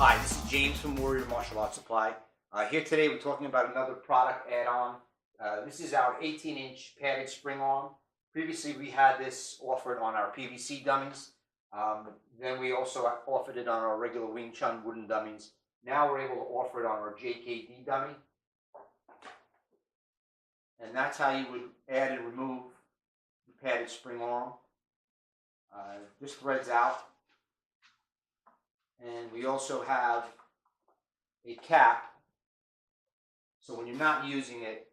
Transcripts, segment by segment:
Hi, this is James from Warrior MartialArt Supply. Here today we're talking about another product add-on. This is our 18-inch padded spring arm. Previously we had this offered on our PVC dummies. Then we also offered it on our regular Wing Chun wooden dummies. Now we're able to offer it on our JKD dummy. And that's how you would add and remove the padded spring arm. This threads out. And we also have a cap, so when you're not using it,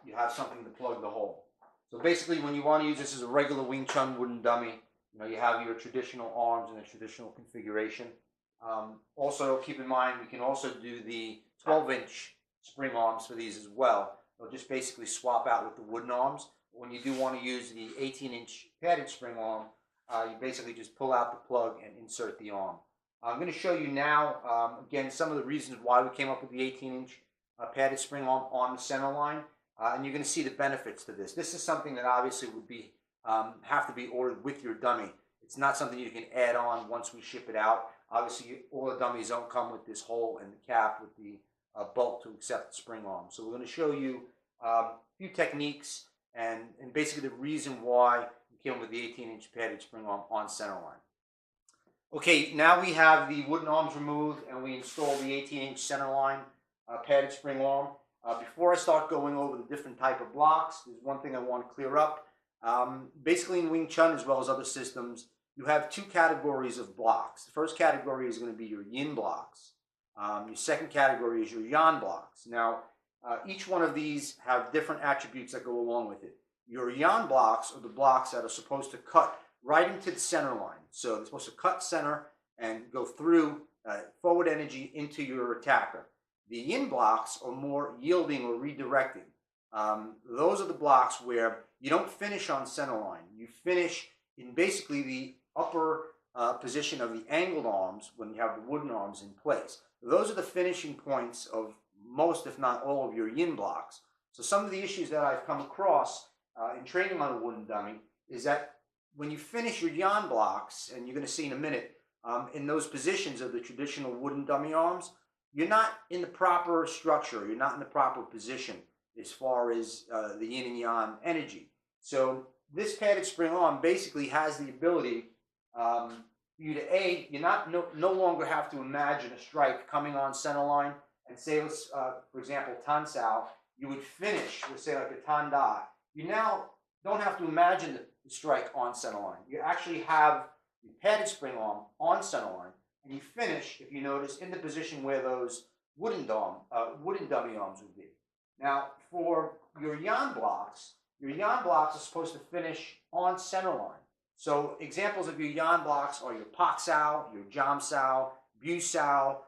you have something to plug the hole. So basically, when you want to use this as a regular Wing Chun wooden dummy, you have your traditional arms in a traditional configuration. Also, keep in mind, we can also do the 12-inch spring arms for these as well. They'll just basically swap out with the wooden arms. When you do want to use the 18-inch padded spring arm, you basically just pull out the plug and insert the arm. I'm going to show you now, again, some of the reasons why we came up with the 18-inch padded spring arm on the center line, and you're going to see the benefits to this. This is something that obviously would be have to be ordered with your dummy. It's not something you can add on once we ship it out. Obviously, all the dummies don't come with this hole and the cap with the bolt to accept the spring arm. So we're going to show you a few techniques and basically the reason why we came with the 18-inch padded spring arm on center line. Okay, now we have the wooden arms removed and we install the 18-inch center line padded spring arm. Before I start going over the different type of blocks, there's one thing I want to clear up. Basically in Wing Chun as well as other systems, you have two categories of blocks. The first category is going to be your yin blocks. Your second category is your yang blocks. Now, each one of these have different attributes that go along with it. Your yang blocks are the blocks that are supposed to cut right into the center line. So they're supposed to cut center and go through forward energy into your attacker. The yin blocks are more yielding or redirecting. Those are the blocks where you don't finish on center line. You finish in basically the upper position of the angled arms when you have the wooden arms in place. Those are the finishing points of most, if not all, of your yin blocks. So some of the issues that I've come across in training on a wooden dummy is that when you finish your yang blocks, and you're going to see in a minute, in those positions of the traditional wooden dummy arms, you're not in the proper structure, you're not in the proper position as far as the yin and yang energy. So this padded spring arm basically has the ability for you to, you no longer have to imagine a strike coming on center line, and say, let's, for example, Tan Sao, you would finish with, say, like a Tan Da. You now don't have to imagine the strike on center line. You actually have the padded spring arm on center line, and you finish, if you notice, in the position where those wooden dummy arms would be. Now, for your yang blocks are supposed to finish on center line. So examples of your yang blocks are your Pak Sao, your Jam Sao, Bu Sao,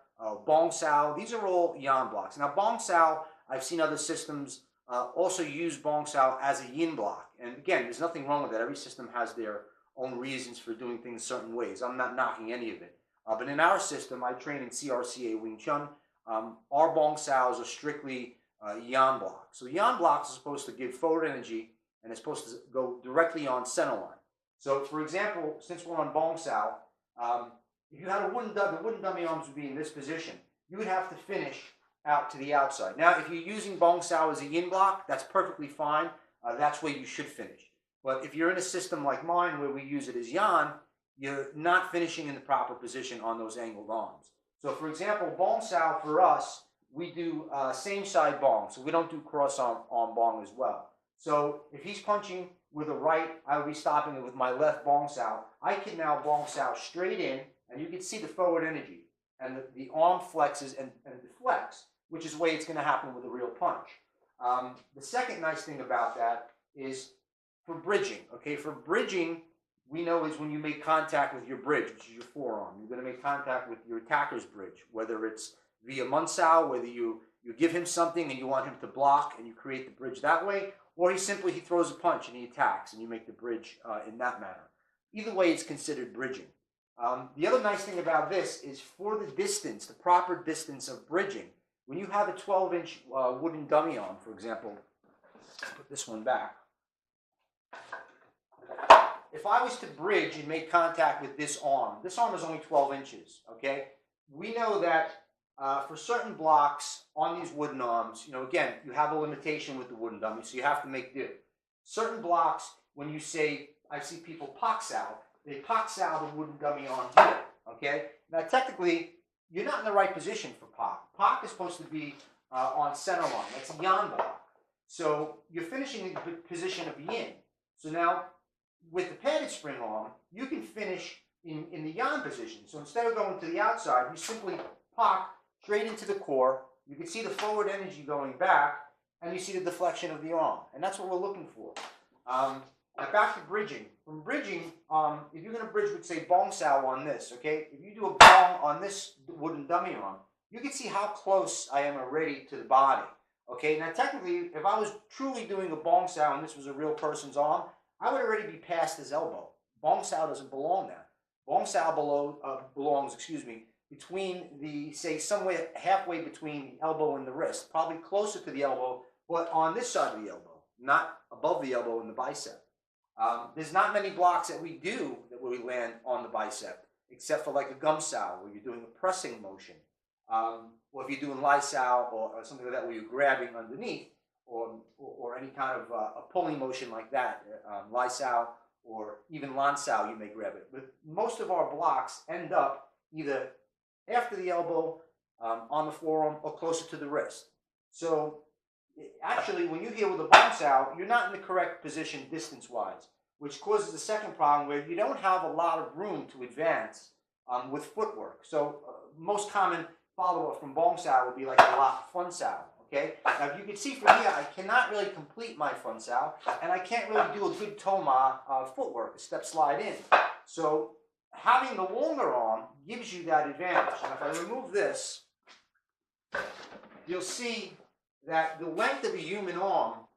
Bong Sao. These are all yang blocks. Now, Bong Sao, I've seen other systems also use Bong Sao as a yin block. And again, there's nothing wrong with that. Every system has their own reasons for doing things certain ways. I'm not knocking any of it. But in our system, I train in CRCA Wing Chun. Our Bong Saos are strictly yang blocks. So yang blocks are supposed to give forward energy, and it's supposed to go directly on center line. So, for example, since we're on Bong Sao, if you had the wooden dummy arms would be in this position, you would have to finish out to the outside. Now, if you're using Bong Sao as a yin block, that's perfectly fine. That's where you should finish. But if you're in a system like mine where we use it as yang, you're not finishing in the proper position on those angled arms. So, for example, Bong Sao for us, we do same side bong. So we don't do cross arm bong as well. So if he's punching with a right, I would be stopping it with my left Bong Sao. I can now Bong Sao straight in, and you can see the forward energy. And the arm flexes and deflects, which is the way it's going to happen with a real punch. The second nice thing about that is for bridging. Okay, for bridging, we know is when you make contact with your bridge, which is your forearm. You're going to make contact with your attacker's bridge, whether it's via Mun Sao, whether you give him something and you want him to block and you create the bridge that way, or he throws a punch and he attacks and you make the bridge in that manner. Either way, it's considered bridging. The other nice thing about this is for the distance, the proper distance of bridging, when you have a 12-inch wooden dummy arm, for example, put this one back. if I was to bridge and make contact with this arm is only 12 inches, okay? We know that for certain blocks on these wooden arms, you know, again, you have a limitation with the wooden dummy, so you have to make do. Certain blocks, when you say, I see people pox-sow, they pox-sow the wooden dummy on here, okay? Now, technically, you're not in the right position for POC. POC is supposed to be on center line. That's a yan block. So you're finishing in the position of yin. So now, with the padded spring arm, you can finish in the yan position. So instead of going to the outside, you simply POC straight into the core. You can see the forward energy going back, and you see the deflection of the arm. And that's what we're looking for. Now back to bridging. From bridging, if you're going to bridge with, say, bong sao on this, okay? If you do a bong on this wooden dummy arm, you can see how close I am already to the body. Okay, now technically, if I was truly doing a bong sao and this was a real person's arm, I would already be past his elbow. Bong sao doesn't belong there. Bong sao belongs, between the, say, somewhere halfway between the elbow and the wrist, probably closer to the elbow, but on this side of the elbow, not above the elbow in the bicep. There's not many blocks that we do that where we land on the bicep, except for like a gum sao, where you're doing a pressing motion. Or if you're doing lai sao or something like that where you're grabbing underneath, or any kind of a pulling motion like that, lai sao or even lan sao, you may grab it. But most of our blocks end up either after the elbow, on the forearm, or closer to the wrist. So actually, when you hear with a bong sao, you're not in the correct position distance-wise, which causes the second problem where you don't have a lot of room to advance with footwork. So most common follow-up from bong sao would be like a lot fun sao, okay? Now, if you can see from here, I cannot really complete my fun sao, and I can't really do a good toma footwork, a step slide in. So having the longer arm gives you that advantage. And if I remove this, you'll see that the length of a human arm,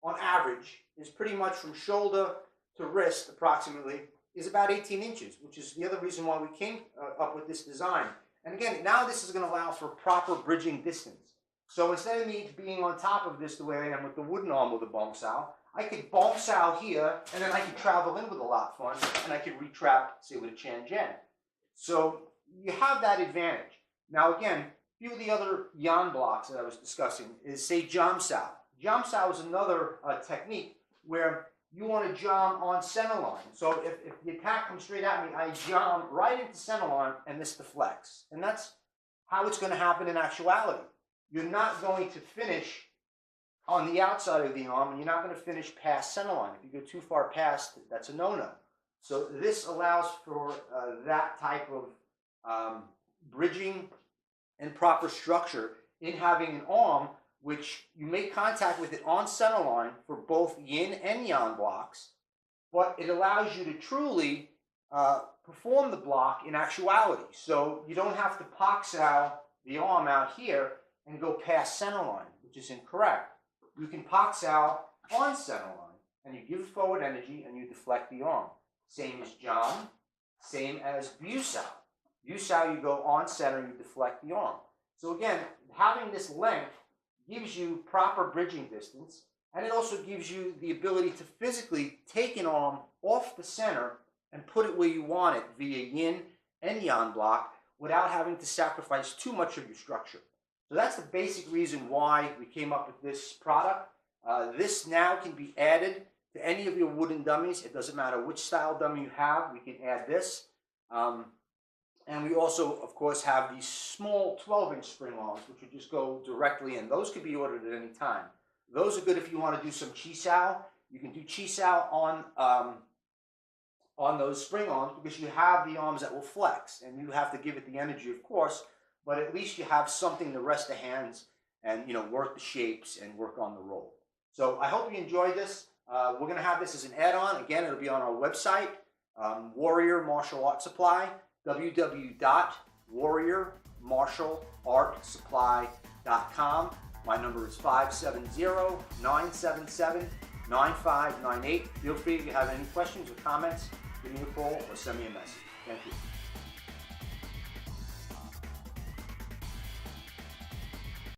on average, is pretty much from shoulder to wrist, approximately, is about 18 inches, which is the other reason why we came up with this design. And again, now this is going to allow for proper bridging distance. So instead of me being on top of this the way I am with the wooden arm with the bong sao, I could bong sao here, and then I could travel in with a lot fun, and I could retrap, say, with a Chan Jen. So you have that advantage. Now again, a few of the other yan blocks that I was discussing is, say, jam sao. Jam sao is another technique where you want to jam on center line. So if the attack comes straight at me, I jam right into center line, and this deflects. And that's how it's going to happen in actuality. You're not going to finish on the outside of the arm, and you're not going to finish past center line. If you go too far past, that's a no-no. So this allows for that type of bridging and proper structure in having an arm which you make contact with it on center line for both yin and yang blocks, but it allows you to truly perform the block in actuality. So you don't have to pox-sow the arm out here and go past center line, which is incorrect. You can pox-sow on center line, and you give forward energy and you deflect the arm. Same as jam, same as bu sao. Bu sao, you go on center, you deflect the arm. So again, having this length gives you proper bridging distance, and it also gives you the ability to physically take an arm off the center and put it where you want it via yin and yang block without having to sacrifice too much of your structure. So that's the basic reason why we came up with this product. This now can be added to any of your wooden dummies. It doesn't matter which style dummy you have, we can add this. And we also, of course, have these small 12-inch spring arms, which would just go directly in. Those could be ordered at any time. Those are good if you want to do some chi sao. You can do chi sao on those spring arms because you have the arms that will flex, and you have to give it the energy, of course, but at least you have something to rest the hands and, you know, work the shapes and work on the roll. So I hope you enjoyed this. We're going to have this as an add-on. Again, it'll be on our website, Warrior MartialArt Supply, www.warriormartialartsupply.com. My number is 570-977-9598. Feel free if you have any questions or comments, give me a call or send me a message. Thank you.